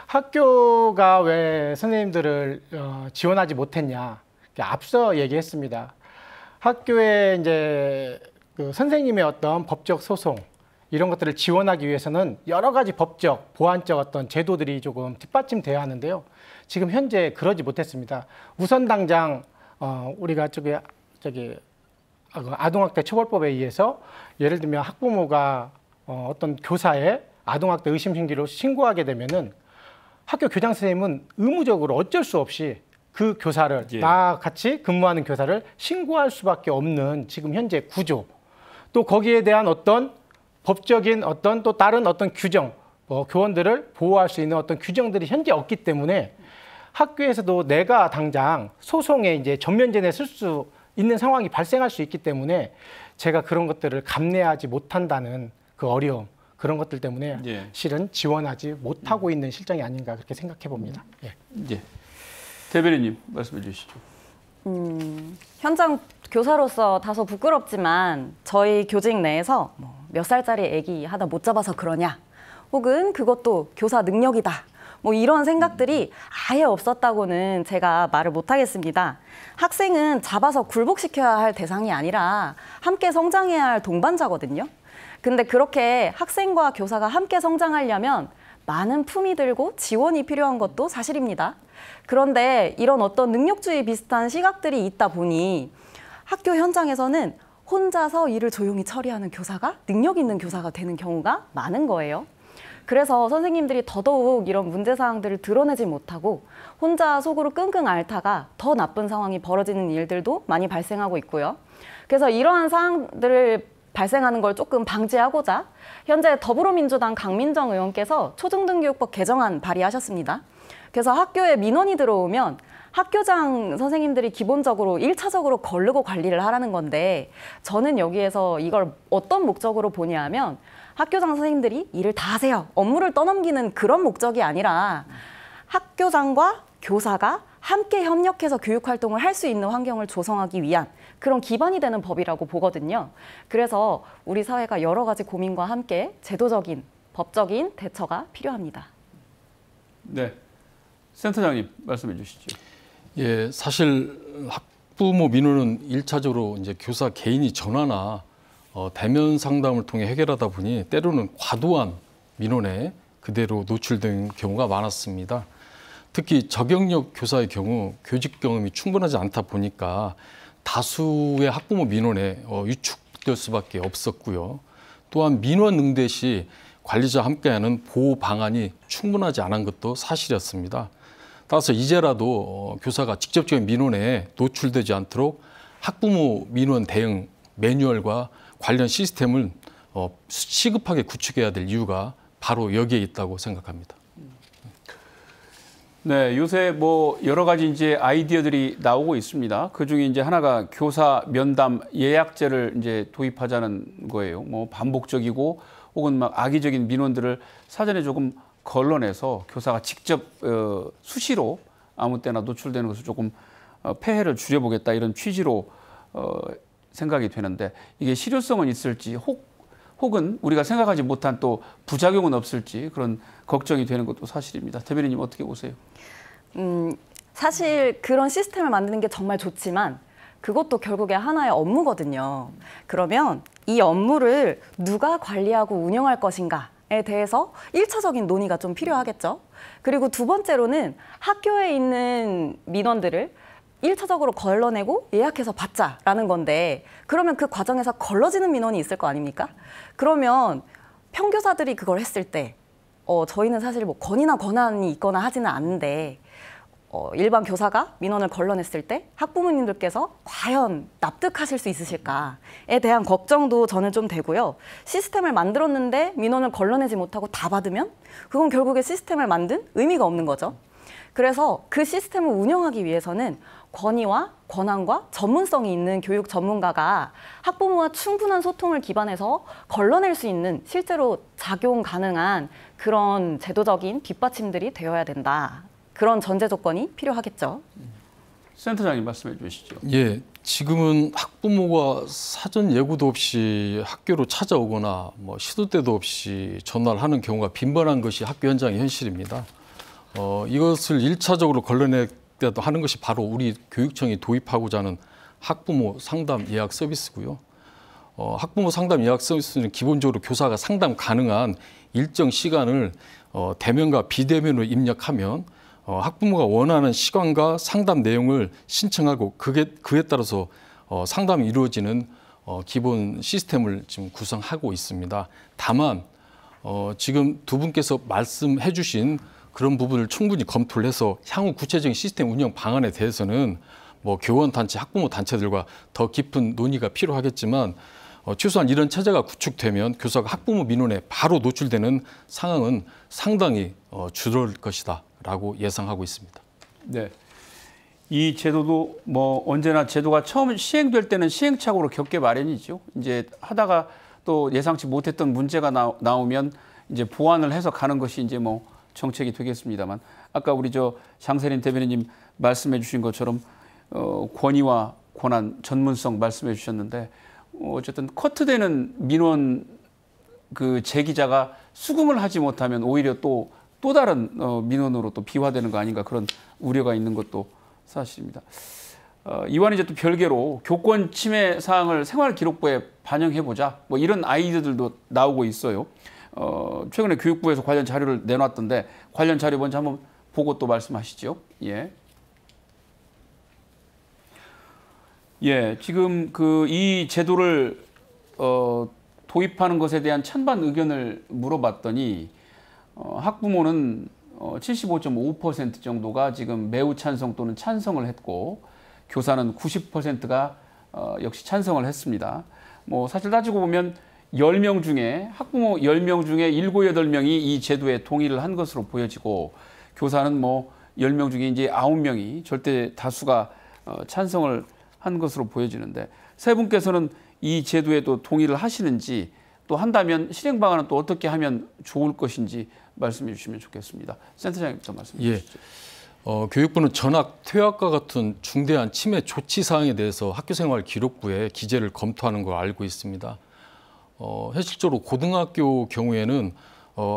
학교가 왜 선생님들을 지원하지 못했냐 앞서 얘기했습니다. 학교에 이제 그 선생님의 어떤 법적 소송 이런 것들을 지원하기 위해서는 여러 가지 법적 보완적 어떤 제도들이 조금 뒷받침돼야 하는데요. 지금 현재 그러지 못했습니다. 우선 당장 우리가 아동학대 처벌법에 의해서 예를 들면 학부모가 어떤 교사의 아동학대 의심 신고로 신고하게 되면은 학교 교장 선생님은 의무적으로 어쩔 수 없이 그 교사를 나와 같이 근무하는 교사를 신고할 수밖에 없는 지금 현재 구조 또 거기에 대한 어떤 법적인 어떤 또 다른 어떤 규정 교원들을 보호할 수 있는 어떤 규정들이 현재 없기 때문에 학교에서도 내가 당장 소송에 이제 전면전에 쓸 수 있는 상황이 발생할 수 있기 때문에 제가 그런 것들을 감내하지 못한다는 그 어려움 그런 것들 때문에 실은 지원하지 못하고 있는 실정이 아닌가 그렇게 생각해 봅니다. 대변인님 말씀해 주시죠. 현장 교사로서 다소 부끄럽지만 저희 교직 내에서 몇 살짜리 애기 하나 못 잡아서 그러냐 혹은 그것도 교사 능력이다 뭐 이런 생각들이 아예 없었다고는 제가 말을 못하겠습니다. 학생은 잡아서 굴복시켜야 할 대상이 아니라 함께 성장해야 할 동반자거든요. 근데 그렇게 학생과 교사가 함께 성장하려면 많은 품위 들고 지원이 필요한 것도 사실입니다. 그런데 이런 어떤 능력주의 비슷한 시각들이 있다 보니 학교 현장에서는 혼자서 일을 조용히 처리하는 교사가 능력 있는 교사가 되는 경우가 많은 거예요. 그래서 선생님들이 더더욱 이런 문제사항들을 드러내지 못하고 혼자 속으로 끙끙 앓다가 더 나쁜 상황이 벌어지는 일들도 많이 발생하고 있고요. 그래서 이러한 사항들을 발생하는 걸 조금 방지하고자 현재 더불어민주당 강민정 의원께서 초중등교육법 개정안 발의하셨습니다. 그래서 학교에 민원이 들어오면 학교장 선생님들이 기본적으로 1차적으로 거르고 관리를 하라는 건데 저는 여기에서 이걸 어떤 목적으로 보냐 하면 학교장 선생님들이 일을 다 하세요. 업무를 떠넘기는 그런 목적이 아니라 학교장과 교사가 함께 협력해서 교육활동을 할 수 있는 환경을 조성하기 위한 그런 기반이 되는 법이라고 보거든요. 그래서 우리 사회가 여러 가지 고민과 함께 제도적인, 법적인 대처가 필요합니다. 네, 센터장님 말씀해 주시죠. 예, 사실 학부모 민원은 1차적으로 이제 교사 개인이 전화나 대면 상담을 통해 해결하다 보니 때로는 과도한 민원에 그대로 노출된 경우가 많았습니다. 특히 저경력 교사의 경우 교직 경험이 충분하지 않다 보니까 다수의 학부모 민원에 위축될 수밖에 없었고요. 또한 민원 응대 시 관리자와 함께하는 보호 방안이 충분하지 않은 것도 사실이었습니다. 따라서 이제라도 교사가 직접적인 민원에 노출되지 않도록 학부모 민원 대응 매뉴얼과 관련 시스템을 시급하게 구축해야 될 이유가 바로 여기에 있다고 생각합니다. 네, 요새 뭐 여러 가지 이제 아이디어들이 나오고 있습니다. 그 중에 이제 하나가 교사 면담 예약제를 이제 도입하자는 거예요. 뭐 반복적이고 혹은 막 악의적인 민원들을 사전에 조금 걸러내서 교사가 직접 수시로 아무 때나 노출되는 것을 조금 폐해를 줄여보겠다 이런 취지로 생각이 되는데 이게 실효성은 있을지 혹은 우리가 생각하지 못한 또 부작용은 없을지 그런 걱정이 되는 것도 사실입니다. 대변인님 어떻게 보세요? 사실 그런 시스템을 만드는 게 정말 좋지만 그것도 결국에 하나의 업무거든요. 그러면 이 업무를 누가 관리하고 운영할 것인가에 대해서 1차적인 논의가 좀 필요하겠죠. 그리고 두 번째로는 학교에 있는 민원들을 1차적으로 걸러내고 예약해서 받자라는 건데 그러면 그 과정에서 걸러지는 민원이 있을 거 아닙니까? 그러면 평교사들이 그걸 했을 때 저희는 사실 뭐 권위나 권한이 있거나 하지는 않는데 일반 교사가 민원을 걸러냈을 때 학부모님들께서 과연 납득하실 수 있으실까에 대한 걱정도 저는 좀 되고요. 시스템을 만들었는데 민원을 걸러내지 못하고 다 받으면 그건 결국에 시스템을 만든 의미가 없는 거죠. 그래서 그 시스템을 운영하기 위해서는 권위와 권한과 전문성이 있는 교육 전문가가 학부모와 충분한 소통을 기반해서 걸러낼 수 있는 실제로 작용 가능한 그런 제도적인 뒷받침들이 되어야 된다. 그런 전제 조건이 필요하겠죠. 센터장님 말씀해 주시죠. 예, 지금은 학부모가 사전 예고도 없이 학교로 찾아오거나 뭐 시도 때도 없이 전화를 하는 경우가 빈번한 것이 학교 현장의 현실입니다. 이것을 1차적으로 걸러내기도 하는 것이 바로 우리 교육청이 도입하고자 하는 학부모 상담 예약 서비스고요. 학부모 상담 예약 서비스는 기본적으로 교사가 상담 가능한 일정 시간을 대면과 비대면으로 입력하면 학부모가 원하는 시간과 상담 내용을 신청하고 그에 따라서 상담이 이루어지는 기본 시스템을 지금 구성하고 있습니다. 다만 지금 두 분께서 말씀해 주신 그런 부분을 충분히 검토를 해서 향후 구체적인 시스템 운영 방안에 대해서는 뭐 교원단체, 학부모 단체들과 더 깊은 논의가 필요하겠지만 최소한 이런 체제가 구축되면 교사가 학부모 민원에 바로 노출되는 상황은 상당히 줄어들 것이다라고 예상하고 있습니다. 네, 이 제도도 뭐 언제나 제도가 처음 시행될 때는 시행착오로 겪게 마련이죠. 이제 하다가 또 예상치 못했던 문제가 나오면 이제 보완을 해서 가는 것이 이제 뭐 정책이 되겠습니다만 아까 우리 장세린 대변인님 말씀해 주신 것처럼 권위와 권한, 전문성 말씀해 주셨는데 어쨌든 커트되는 민원 그 제기자가 수긍을 하지 못하면 오히려 또 또 다른 민원으로 또 비화되는 거 아닌가 그런 우려가 있는 것도 사실입니다. 이와는 이제 또 별개로 교권 침해 사항을 생활기록부에 반영해보자 뭐 이런 아이디어들도 나오고 있어요. 최근에 교육부에서 관련 자료를 내놨던데 관련 자료 먼저 한번 보고 또 말씀하시죠. 예. 예, 지금 이 제도를 도입하는 것에 대한 찬반 의견을 물어봤더니 학부모는 75.5% 정도가 지금 매우 찬성 또는 찬성을 했고 교사는 90%가 역시 찬성을 했습니다. 뭐 사실 따지고 보면 10명 중에 학부모 10명 중에 7, 8명이 이 제도에 동의를 한 것으로 보여지고 교사는 뭐 10명 중에 이제 9명이 절대 다수가 찬성을 한 것으로 보여지는데 세 분께서는 이 제도에도 동의를 하시는지 또 한다면 실행 방안은 또 어떻게 하면 좋을 것인지 말씀해 주시면 좋겠습니다. 센터장님부터 말씀해 주시죠. 교육부는 전학, 퇴학과 같은 중대한 침해 조치 사항에 대해서 학교생활 기록부에 기재를 검토하는 걸 알고 있습니다. 현실적으로 고등학교 경우에는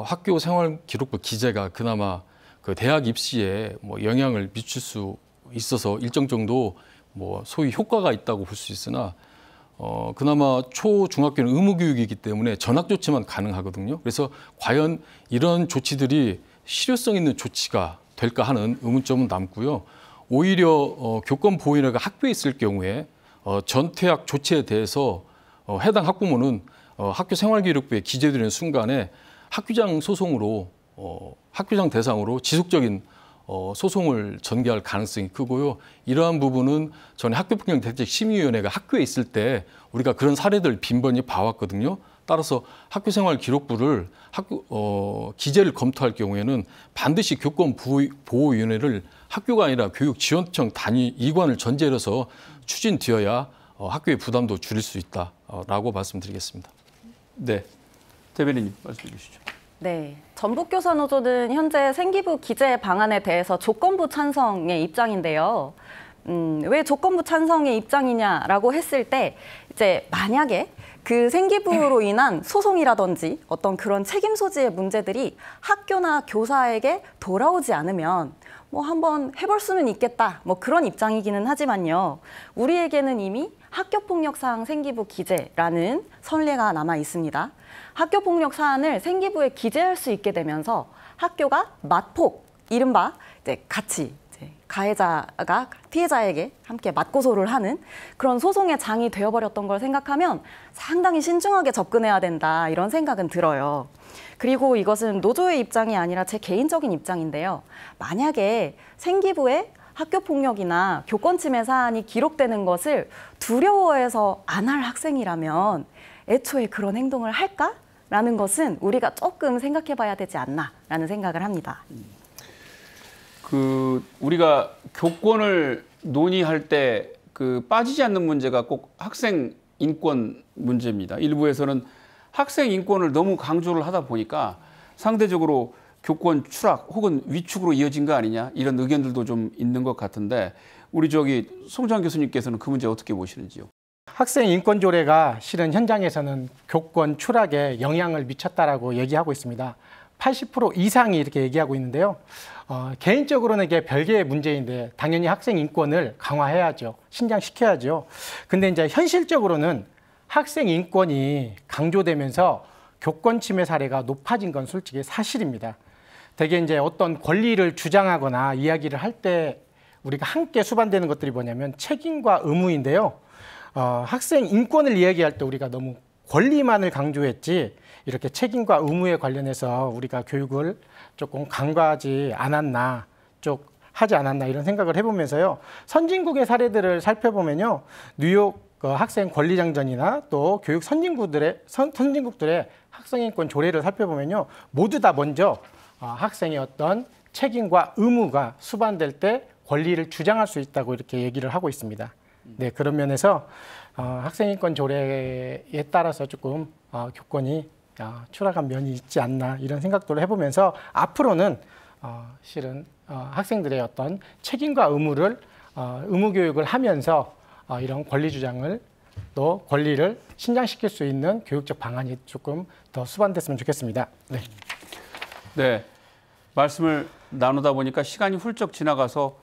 학교 생활 기록부 기재가 그나마 그 대학 입시에 뭐 영향을 미칠 수 있어서 일정 정도 뭐 소위 효과가 있다고 볼 수 있으나 그나마 초, 중학교는 의무교육이기 때문에 전학 조치만 가능하거든요. 그래서 과연 이런 조치들이 실효성 있는 조치가 될까 하는 의문점은 남고요. 오히려 교권 보호인회가 학교에 있을 경우에 전퇴학 조치에 대해서 해당 학부모는 학교 생활기록부에 기재되는 순간에 학교장 소송으로 학교장 대상으로 지속적인 소송을 전개할 가능성이 크고요. 이러한 부분은 전에 학교폭력대책심의위원회가 학교에 있을 때 우리가 그런 사례들 빈번히 봐왔거든요. 따라서 학교생활 기록부를 기재를 검토할 경우에는 반드시 교권보호위원회를 학교가 아니라 교육지원청 단위 이관을 전제로 해서 추진되어야 학교의 부담도 줄일 수 있다라고 말씀드리겠습니다. 네, 대변인님 말씀해 주시죠. 네, 전북교사노조는 현재 생기부 기재 방안에 대해서 조건부 찬성의 입장인데요. 왜 조건부 찬성의 입장이냐라고 했을 때 이제 만약에 그 생기부로 인한 소송이라든지 어떤 그런 책임 소지의 문제들이 학교나 교사에게 돌아오지 않으면 뭐 한번 해볼 수는 있겠다 뭐 그런 입장이기는 하지만요. 우리에게는 이미 학교폭력 사항 생기부 기재라는 선례가 남아 있습니다. 학교폭력 사안을 생기부에 기재할 수 있게 되면서 학교가 맞폭, 이른바 이제 같이 가해자가 피해자에게 함께 맞고소를 하는 그런 소송의 장이 되어버렸던 걸 생각하면 상당히 신중하게 접근해야 된다 이런 생각은 들어요. 그리고 이것은 노조의 입장이 아니라 제 개인적인 입장인데요. 만약에 생기부에 학교폭력이나 교권침해 사안이 기록되는 것을 두려워해서 안 할 학생이라면 애초에 그런 행동을 할까라는 것은 우리가 조금 생각해 봐야 되지 않나라는 생각을 합니다. 우리가 교권을 논의할 때 빠지지 않는 문제가 꼭 학생 인권 문제입니다. 일부에서는 학생 인권을 너무 강조를 하다 보니까 상대적으로 교권 추락 혹은 위축으로 이어진 거 아니냐 이런 의견들도 좀 있는 것 같은데 우리 송주환 교수님께서는 그 문제 어떻게 보시는지요? 학생 인권 조례가 실은 현장에서는 교권 추락에 영향을 미쳤다라고 얘기하고 있습니다. 80% 이상이 이렇게 얘기하고 있는데요. 개인적으로는 이게 별개의 문제인데 당연히 학생 인권을 강화해야죠. 신장시켜야죠. 근데 이제 현실적으로는 학생 인권이 강조되면서 교권 침해 사례가 높아진 건 솔직히 사실입니다. 대개 이제 어떤 권리를 주장하거나 이야기를 할 때 우리가 함께 수반되는 것들이 뭐냐면 책임과 의무인데요. 학생 인권을 이야기할 때 우리가 너무 권리만을 강조했지 이렇게 책임과 의무에 관련해서 우리가 교육을 조금 간과하지 않았나, 하지 않았나 이런 생각을 해보면서요. 선진국의 사례들을 살펴보면요. 뉴욕 학생 권리장전이나 또 교육 선진국들의 학생인권 조례를 살펴보면요. 모두 다 먼저 학생의 어떤 책임과 의무가 수반될 때 권리를 주장할 수 있다고 이렇게 얘기를 하고 있습니다. 네, 그런 면에서 학생인권 조례에 따라서 조금 교권이 추락한 면이 있지 않나 이런 생각들을 해보면서 앞으로는 실은 학생들의 어떤 책임과 의무를 의무 교육을 하면서 이런 권리 주장을 또 권리를 신장시킬 수 있는 교육적 방안이 조금 더 수반됐으면 좋겠습니다. 네. 네. 말씀을 나누다 보니까 시간이 훌쩍 지나가서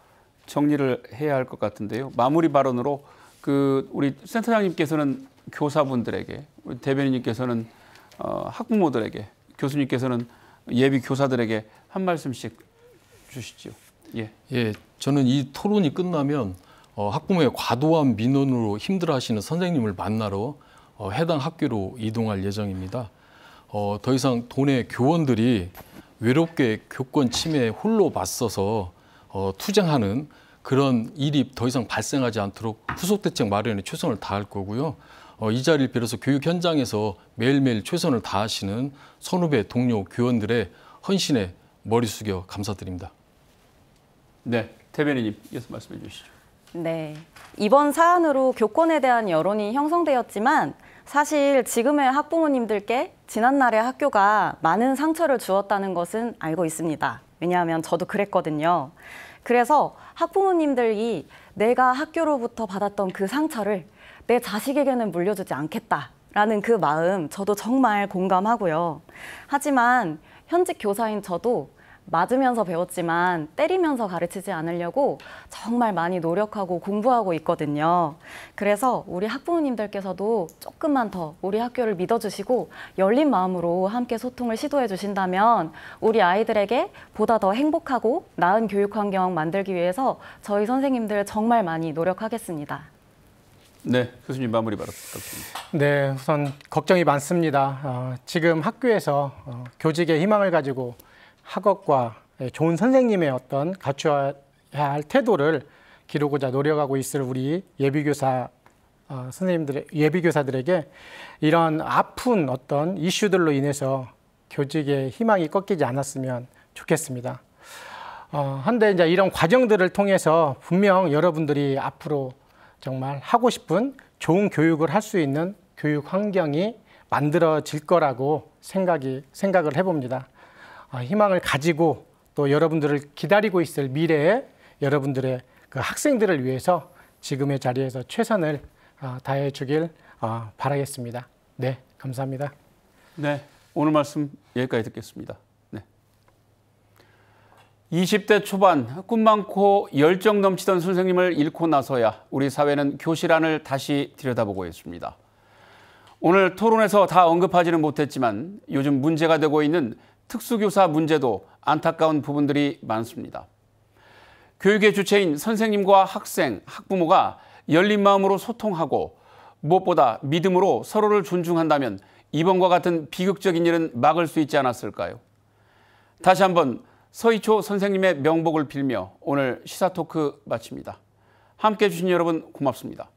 정리를 해야 할 것 같은데요. 마무리 발언으로 우리 센터장님께서는 교사분들에게, 우리 대변인님께서는 학부모들에게, 교수님께서는 예비 교사들에게 한 말씀씩 주시죠. 예. 예, 저는 이 토론이 끝나면 학부모의 과도한 민원으로 힘들어하시는 선생님을 만나러 해당 학교로 이동할 예정입니다. 더 이상 도내 교원들이 외롭게 교권 침해에 홀로 맞서서 투쟁하는 그런 일이 더 이상 발생하지 않도록 후속 대책 마련에 최선을 다할 거고요. 이 자리를 빌어서 교육 현장에서 매일매일 최선을 다하시는 선후배 동료 교원들의 헌신에 머리 숙여 감사드립니다. 네, 대변인님, 이어서 말씀해 주시죠. 네, 이번 사안으로 교권에 대한 여론이 형성되었지만 사실 지금의 학부모님들께 지난날의 학교가 많은 상처를 주었다는 것은 알고 있습니다. 왜냐하면 저도 그랬거든요. 그래서 학부모님들이 내가 학교로부터 받았던 그 상처를 내 자식에게는 물려주지 않겠다라는 그 마음 저도 정말 공감하고요. 하지만 현직 교사인 저도 맞으면서 배웠지만 때리면서 가르치지 않으려고 정말 많이 노력하고 공부하고 있거든요. 그래서 우리 학부모님들께서도 조금만 더 우리 학교를 믿어주시고 열린 마음으로 함께 소통을 시도해 주신다면 우리 아이들에게 보다 더 행복하고 나은 교육 환경 만들기 위해서 저희 선생님들 정말 많이 노력하겠습니다. 네, 교수님 마무리 발언 부탁드립니다. 네, 우선 걱정이 많습니다. 지금 학교에서 교직의 희망을 가지고 학업과 좋은 선생님의 어떤 갖춰야 할 태도를 기르고자 노력하고 있을 우리 예비교사 예비교사들에게 이런 아픈 어떤 이슈들로 인해서 교직의 희망이 꺾이지 않았으면 좋겠습니다. 한데 이제 이런 과정들을 통해서 분명 여러분들이 앞으로 정말 하고 싶은 좋은 교육을 할 수 있는 교육 환경이 만들어질 거라고 생각을 해봅니다. 희망을 가지고 또 여러분들을 기다리고 있을 미래에 여러분들의 그 학생들을 위해서 지금의 자리에서 최선을 다해 주길 바라겠습니다. 네, 감사합니다. 네, 오늘 말씀 여기까지 듣겠습니다. 네. 20대 초반 꿈 많고 열정 넘치던 선생님을 잃고 나서야 우리 사회는 교실 안을 다시 들여다보고 있습니다. 오늘 토론에서 다 언급하지는 못했지만 요즘 문제가 되고 있는 특수교사 문제도 안타까운 부분들이 많습니다. 교육의 주체인 선생님과 학생, 학부모가 열린 마음으로 소통하고 무엇보다 믿음으로 서로를 존중한다면 이번과 같은 비극적인 일은 막을 수 있지 않았을까요? 다시 한번 서희초 선생님의 명복을 빌며 오늘 시사토크 마칩니다. 함께해 주신 여러분 고맙습니다.